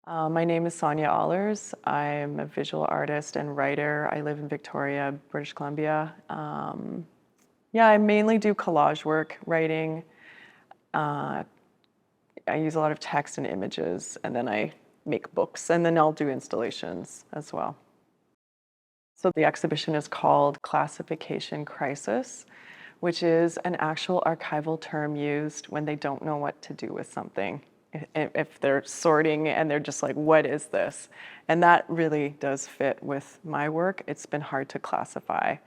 My name is Sonja Ahlers. I'm a visual artist and writer. I live in Victoria, British Columbia. Yeah, I mainly do collage work, writing. Uh, I use a lot of text and images, and then I make books, and then I'll do installations as well. So the exhibition is called Classification Crisis, which is an actual archival term used when they don't know what to do with something. If they're sorting and they're just like, what is this? And that really does fit with my work. It's been hard to classify.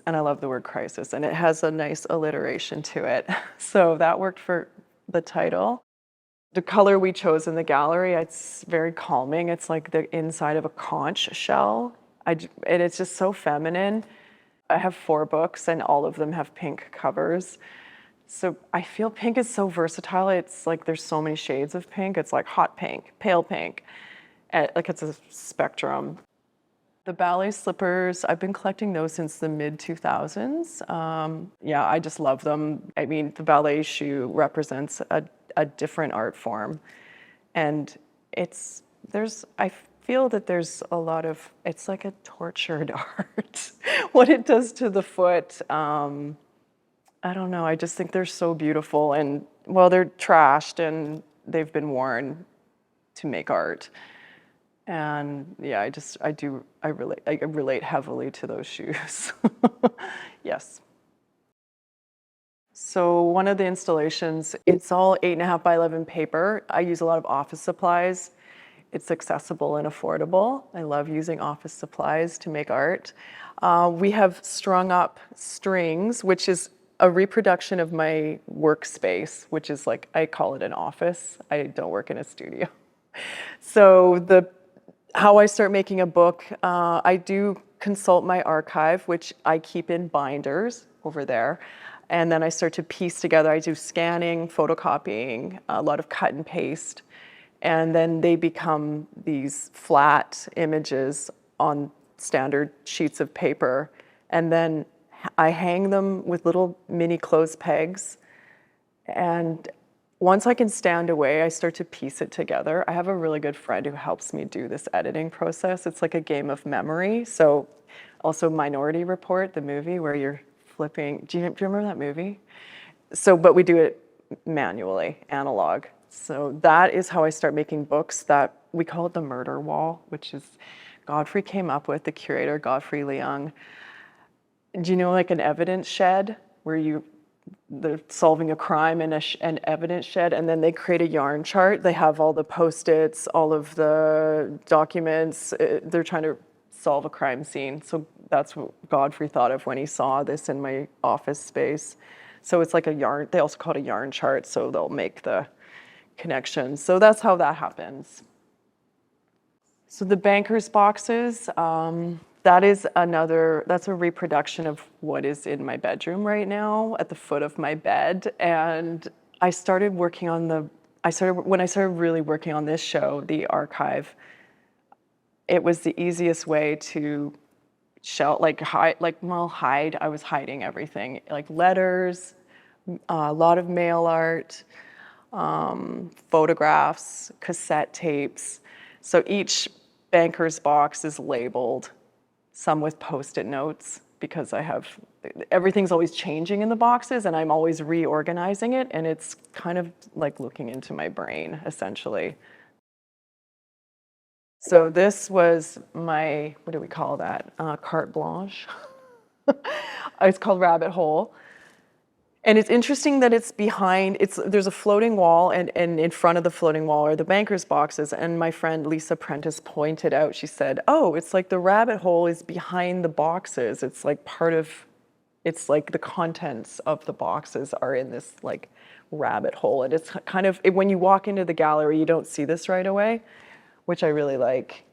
And I love the word crisis, and it has a nice alliteration to it. So that worked for the title. The color we chose in the gallery, it's very calming. It's like the inside of a conch shell. And it's just so feminine. I have 4 books, and all of them have pink covers. So I feel pink is so versatile. It's like there's so many shades of pink. It's like hot pink, pale pink, like it's a spectrum. The ballet slippers, I've been collecting those since the mid-2000s. Yeah, I just love them. I mean, the ballet shoe represents a different art form. And I feel that there's a lot of, it's like a tortured art. What it does to the foot, I don't know, I just think they're so beautiful, and well, they're trashed and they've been worn to make art. And yeah, I relate heavily to those shoes. Yes. So one of the installations, it's all 8.5 by 11 paper. I use a lot of office supplies. It's accessible and affordable. I love using office supplies to make art. We have strung up strings, which is a reproduction of my workspace, which is like, I call it an office. I don't work in a studio. So how I start making a book, I do consult my archive, which I keep in binders over there. And then I start to piece together. I do scanning, photocopying, a lot of cut and paste. And then they become these flat images on standard sheets of paper. And then I hang them with little mini clothes pegs. And once I can stand away, I start to piece it together. I have a really good friend who helps me do this editing process. It's like a game of memory. So also Minority Report, the movie where you're flipping. Do you remember that movie? But we do it manually, analog. So that is how I start making books. That we call it the murder wall, which is Godfrey came up with, the curator, Godfrey Leung. Do you know like an evidence shed where they're solving a crime in an evidence shed, and then they create a yarn chart. They have all the Post-its, all of the documents. They're trying to solve a crime scene. So that's what Godfrey thought of when he saw this in my office space. So it's like a yarn, they also call it a yarn chart, so they'll make the connections. So that's how that happens. So the banker's boxes, that's a reproduction of what is in my bedroom right now at the foot of my bed. And I started working on when I started really working on this show, the archive, it was the easiest way to hide. I was hiding everything, like letters, a lot of mail art, photographs, cassette tapes. So each banker's box is labeled, some with Post-it notes, because everything's always changing in the boxes and I'm always reorganizing it, and it's kind of like looking into my brain, essentially. So this was my, what do we call that? Carte blanche. It's called Rabbit Hole. And it's interesting that it's behind, there's a floating wall, and in front of the floating wall are the banker's boxes. And my friend Lisa Prentice pointed out, she said, oh, it's like the rabbit hole is behind the boxes. It's like it's like the contents of the boxes are in this like rabbit hole. And it's kind of, when you walk into the gallery, you don't see this right away, which I really like.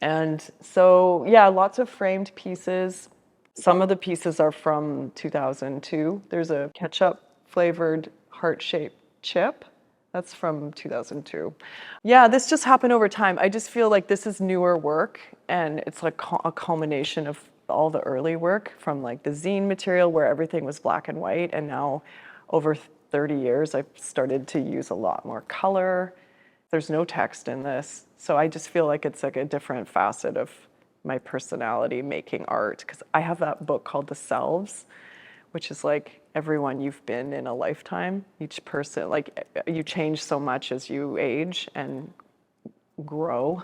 And so, yeah, lots of framed pieces. Some of the pieces are from 2002. There's a ketchup-flavored heart-shaped chip. That's from 2002. Yeah, this just happened over time. I just feel like this is newer work, and it's like a culmination of all the early work from like the zine material where everything was black and white, and now over 30 years I've started to use a lot more color. there's no text in this. So I just feel like it's like a different facet of my personality making art, because I have that book called The Selves, which is like everyone you've been in a lifetime. Each person, like you change so much as you age and grow.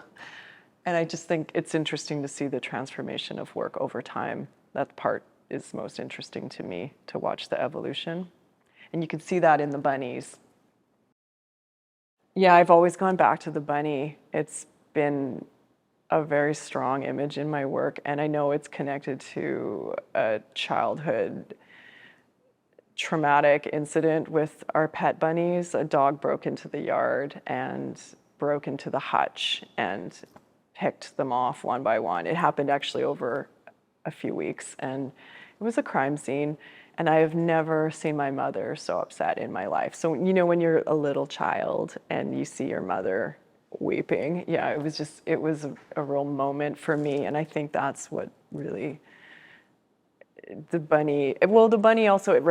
And I just think it's interesting to see the transformation of work over time. That part is most interesting to me, to watch the evolution. And you can see that in the bunnies. Yeah, I've always gone back to the bunny. It's been a very strong image in my work, and I know it's connected to a childhood traumatic incident with our pet bunnies. A dog broke into the yard and broke into the hutch and picked them off one by one. It happened actually over a few weeks, and it was a crime scene. And I have never seen my mother so upset in my life. So, you know, when you're a little child and you see your mother weeping, yeah, it was a real moment for me. And I think that's what really, the bunny also, it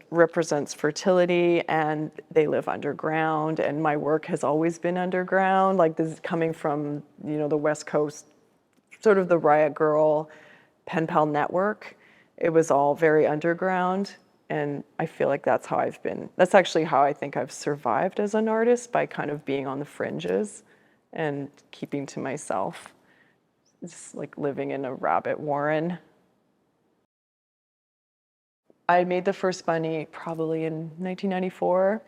represents fertility, and they live underground, and my work has always been underground. Like, this is coming from, you know, the West Coast, sort of the Riot Girl pen pal network. It was all very underground, and I feel like that's actually how I think I've survived as an artist, by kind of being on the fringes and keeping to myself. It's like living in a rabbit warren. I made the first bunny probably in 1994,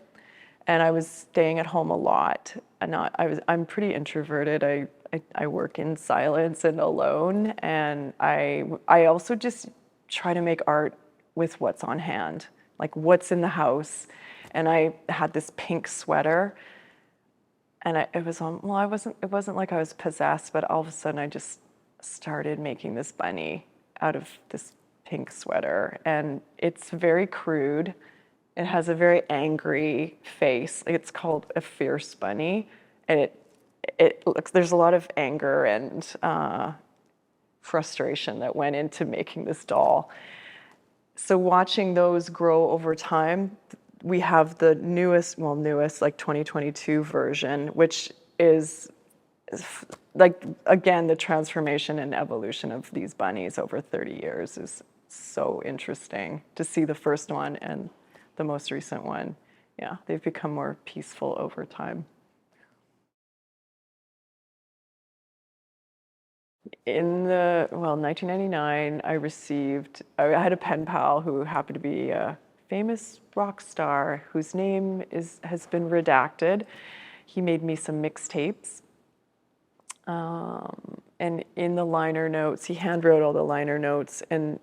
and I was staying at home a lot. I'm pretty introverted. I work in silence and alone, and I also just try to make art with what's on hand, like what's in the house. And I had this pink sweater, and it wasn't like I was possessed, but all of a sudden I just started making this bunny out of this pink sweater. And it's very crude. It has a very angry face. It's called a fierce bunny, and there's a lot of anger and frustration that went into making this doll. So watching those grow over time, we have the newest, like 2022 version, which is like, again, the transformation and evolution of these bunnies over 30 years is so interesting to see. The first one and the most recent one, yeah, they've become more peaceful over time. In 1999, I had a pen pal who happened to be a famous rock star whose name has been redacted. He made me some mixtapes. And in the liner notes, he handwrote all the liner notes and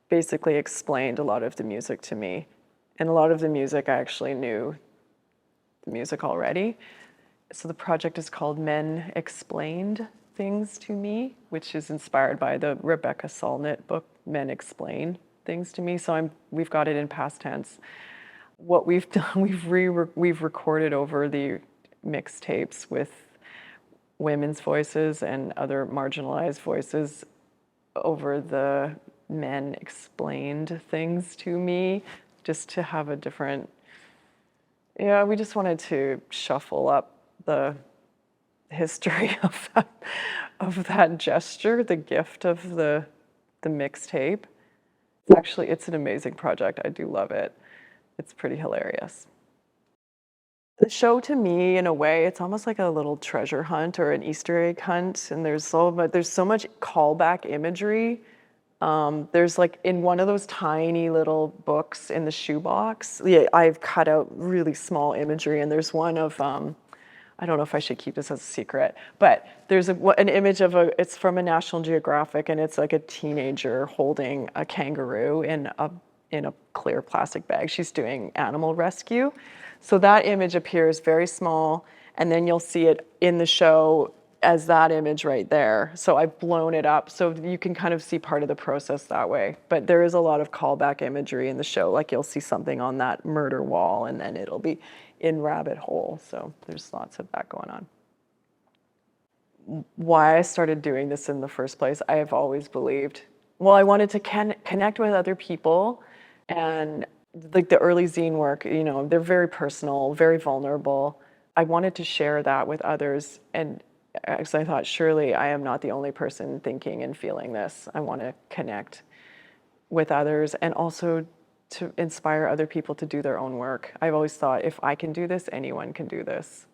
basically explained a lot of the music to me. And a lot of the music, I actually knew the music already. So the project is called Men Explained Things to Me, which is inspired by the Rebecca Solnit book, Men Explain Things to Me. So we've got it in past tense. What we've done, we've recorded over the mixtapes with women's voices and other marginalized voices over the Men Explained Things to Me, just to have a different, yeah, we just wanted to shuffle up the history of that gesture, the gift of the mixtape. It's an amazing project. I do love it. It's pretty hilarious. The show, to me, in a way, it's almost like a little treasure hunt or an Easter egg hunt, and there's so much callback imagery. There's like, in one of those tiny little books in the shoebox, yeah, I've cut out really small imagery, and there's one of, I don't know if I should keep this as a secret, but there's an image of it's from a National Geographic, and it's like a teenager holding a kangaroo in a clear plastic bag. She's doing animal rescue. So that image appears very small, and then you'll see it in the show as that image right there. So I've blown it up so you can kind of see part of the process that way. But there is a lot of callback imagery in the show. Like, you'll see something on that murder wall, and then it'll be in rabbit hole. So there's lots of that going on. Why I started doing this in the first place, I have always believed, I wanted to connect with other people. And like the early zine work, they're very personal, very vulnerable. I wanted to share that with others, and because I thought, surely I am not the only person thinking and feeling this. I want to connect with others and also to inspire other people to do their own work. I've always thought, if I can do this, anyone can do this.